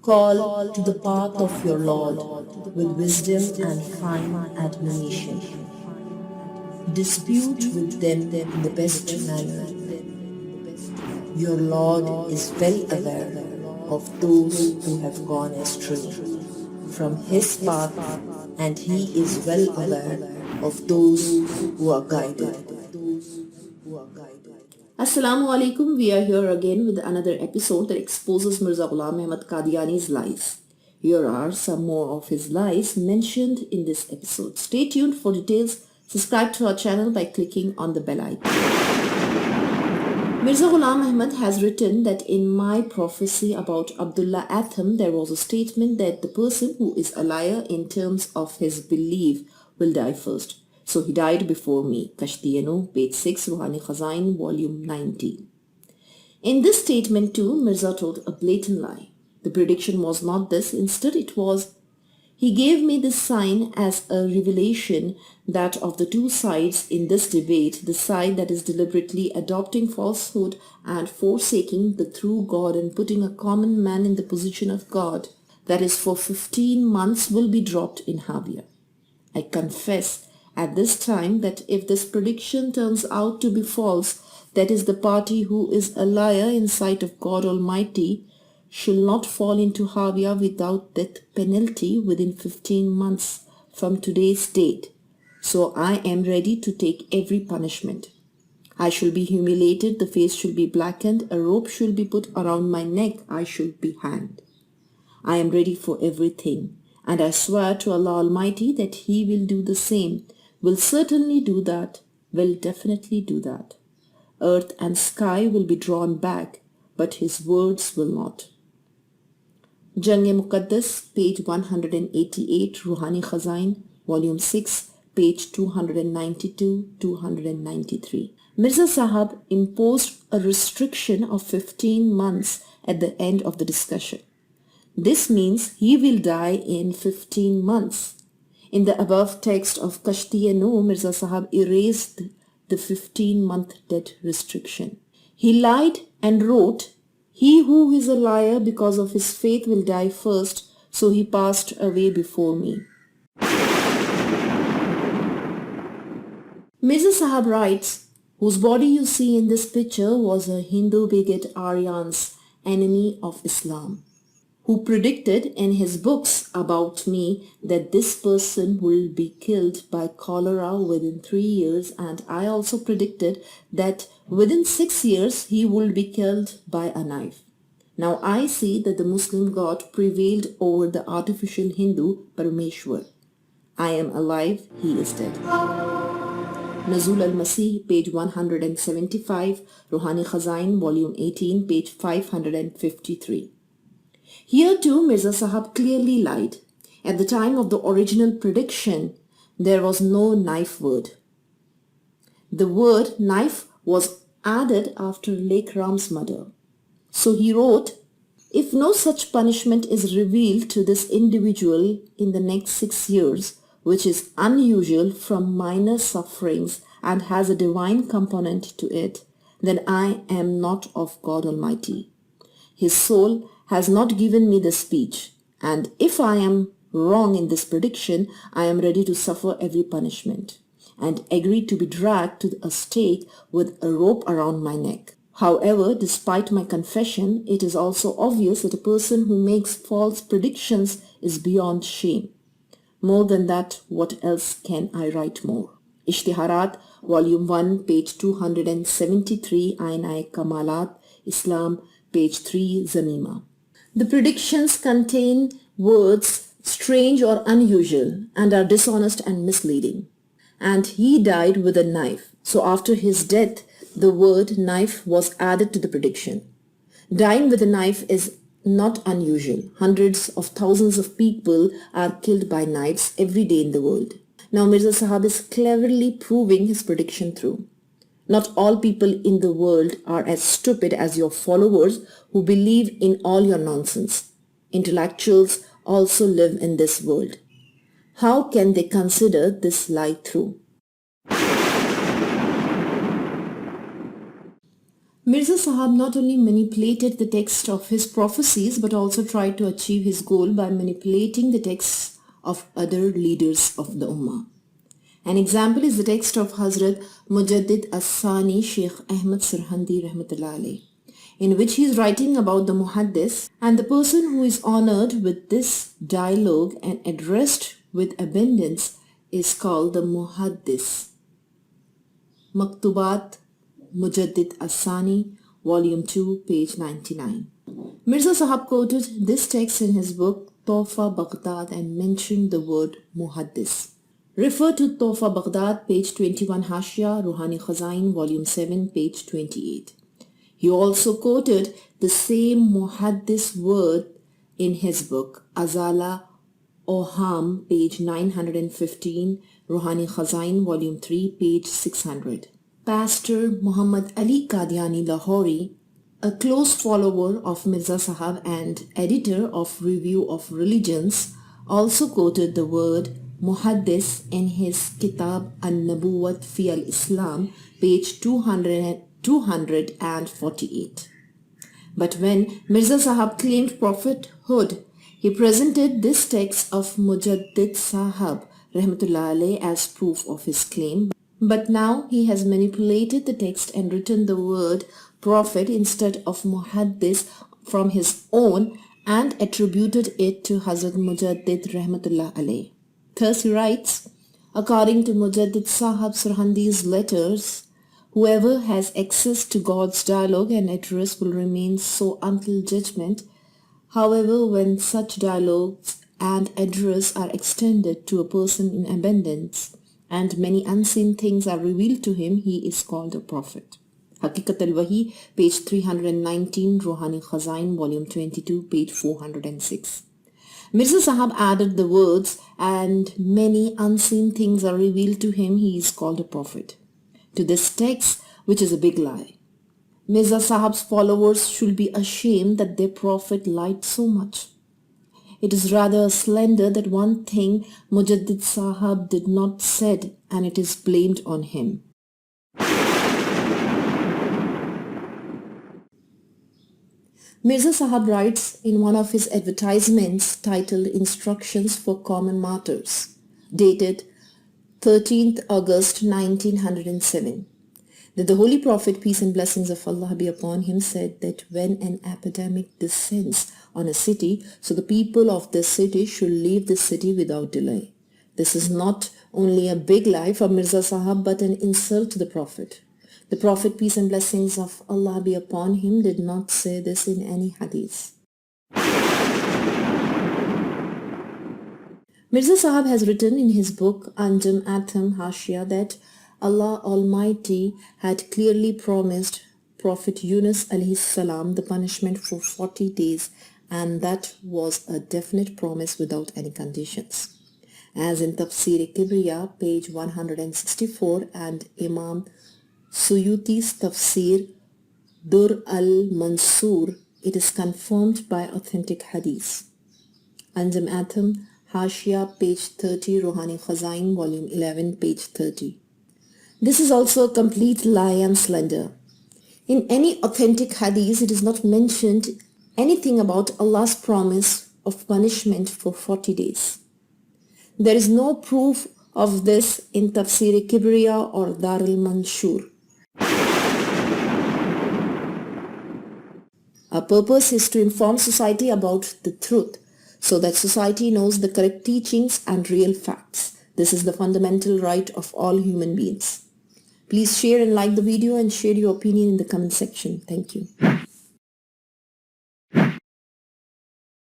Call to the path of your Lord with wisdom and fine admonition. Dispute with them in the best manner. Your Lord is well aware of those who have gone astray from His path, and He is well aware of those who are guided. Assalamu alaikum. We are here again with another episode that exposes Mirza Ghulam Ahmad Qadiani's lies. Here are some more of his lies mentioned in this episode. Stay tuned for details. Subscribe to our channel by clicking on the bell icon. Mirza Ghulam Ahmad has written that in my prophecy about Abdullah Atham, there was a statement that the person who is a liar in terms of his belief will die first. So he died before me. Kashtianu, page 6, Rohani Khazain, volume 19. In this statement too, Mirza told a blatant lie. The prediction was not this. Instead it was, he gave me this sign as a revelation that of the two sides in this debate, the side that is deliberately adopting falsehood and forsaking the true God and putting a common man in the position of God, that is for 15 months will be dropped in Hawiyah. I confess at this time that if this prediction turns out to be false, that is the party who is a liar in sight of God Almighty shall not fall into Hawiyah without death penalty within 15 months from today's date. So I am ready to take every punishment. I shall be humiliated, the face shall be blackened, a rope shall be put around my neck, I shall be hanged. I am ready for everything, and I swear to Allah Almighty that He will do the same, will certainly do that, will definitely do that. Earth and sky will be drawn back, but His words will not. Jang-e-Muqaddas, page 188, Rohani Khazain, volume 6, page 292-293. Mirza Sahab imposed a restriction of 15 months at the end of the discussion. This means he will die in 15 months. In the above text of Kashtianu, Mirza Sahab erased the 15-month death restriction. He lied and wrote, "He who is a liar because of his faith will die first, so he passed away before me." Mirza Sahab writes, whose body you see in this picture was a Hindu bigot Aryans, enemy of Islam, who predicted in his books about me that this person will be killed by cholera within 3 years, and I also predicted that within 6 years he will be killed by a knife. Now I see that the Muslim God prevailed over the artificial Hindu Parameshwar. I am alive, he is dead. Nazul al-Masih, page 175, Rohani Khazain, volume 18, page 553. Here too Mirza Sahab clearly lied. At the time of the original prediction, there was no knife word. The word knife was added after Lake Ram's murder. So he wrote, if no such punishment is revealed to this individual in the next 6 years, which is unusual from minor sufferings and has a divine component to it, then I am not of God Almighty. His soul has not given me the speech, and if I am wrong in this prediction, I am ready to suffer every punishment, and agree to be dragged to a stake with a rope around my neck. However, despite my confession, it is also obvious that a person who makes false predictions is beyond shame. More than that, what else can I write more? Ishtiharat, volume 1, page 273, Ain-i Kamalat, Islam, page 3, Zamima. The predictions contain words strange or unusual and are dishonest and misleading. And he died with a knife. So after his death, the word knife was added to the prediction. Dying with a knife is not unusual. Hundreds of thousands of people are killed by knives every day in the world. Now Mirza Sahab is cleverly proving his prediction true. Not all people in the world are as stupid as your followers who believe in all your nonsense. Intellectuals also live in this world. How can they consider this lie true? Mirza Sahab not only manipulated the text of his prophecies but also tried to achieve his goal by manipulating the texts of other leaders of the Ummah. An example is the text of Hazrat Mujaddid As-Sani Sheikh Ahmad Sirhandi Rahmatullah Alayh, in which he is writing about the Muhaddis, and the person who is honored with this dialogue and addressed with abundance is called the Muhaddis. Maktubat Mujaddid As-Sani, Volume 2, page 99. Mirza Sahab quoted this text in his book Tofa Baghdad and mentioned the word Muhaddis. Refer to Tofa Baghdad, page 21 Hawiyah, Rohani Khazain Vol.6, 7, page 28. He also quoted the same Muhaddis word in his book Azala Oham, page 915, Rohani Khazain Volume 3, page 600. Pastor Muhammad Ali Qadiani Lahori, a close follower of Mirza Sahab and editor of Review of Religions, also quoted the word Muhaddis in his Kitab An-Nabuwat fi al-Islam, page 248. But when Mirza Sahab claimed prophethood, he presented this text of Mujaddid Sahab Rahmatullah Alayh as proof of his claim. But now he has manipulated the text and written the word prophet instead of Muhaddis from his own and attributed it to Hazrat Mujaddid Rahmatullah Alayh. Thus he writes, according to Mujaddid Sahab Sirhandi's letters, whoever has access to God's dialogue and address will remain so until judgment. However, when such dialogues and address are extended to a person in abundance, and many unseen things are revealed to him, he is called a prophet. Haqiqat al-Wahi, page 319, Rohani Khazain, volume 22, page 406. Mirza Sahab added the words, and many unseen things are revealed to him, he is called a prophet, to this text, which is a big lie. Mirza Sahib's followers should be ashamed that their prophet lied so much. It is rather a slander that one thing Mujaddid Sahab did not said, and it is blamed on him. Mirza Sahab writes in one of his advertisements titled Instructions for Common Martyrs, dated 13th August 1907, that the Holy Prophet, peace and blessings of Allah be upon him, said that when an epidemic descends on a city, so the people of this city should leave the city without delay. This is not only a big lie from Mirza Sahab but an insult to the Prophet. The Prophet, peace and blessings of Allah be upon him, did not say this in any hadith. Mirza Sahab has written in his book Ahmad Atham that Allah Almighty had clearly promised Prophet Yunus alayhi salam the punishment for 40 days, and that was a definite promise without any conditions. As in Tafsir Kibriya, page 164, and Imam Suyuti's Tafsir Dur al-Mansur, it is confirmed by authentic hadith. Ahmad Atham, Hawiyah, page 30, Rohani Khazain, volume 11, page 30. This is also a complete lie and slander. In any authentic hadith, it is not mentioned anything about Allah's promise of punishment for 40 days. There is no proof of this in Tafsir Kibriya or Dar al-Manshur. Our purpose is to inform society about the truth, so that society knows the correct teachings and real facts. This is the fundamental right of all human beings. Please share and like the video and share your opinion in the comment section. Thank you.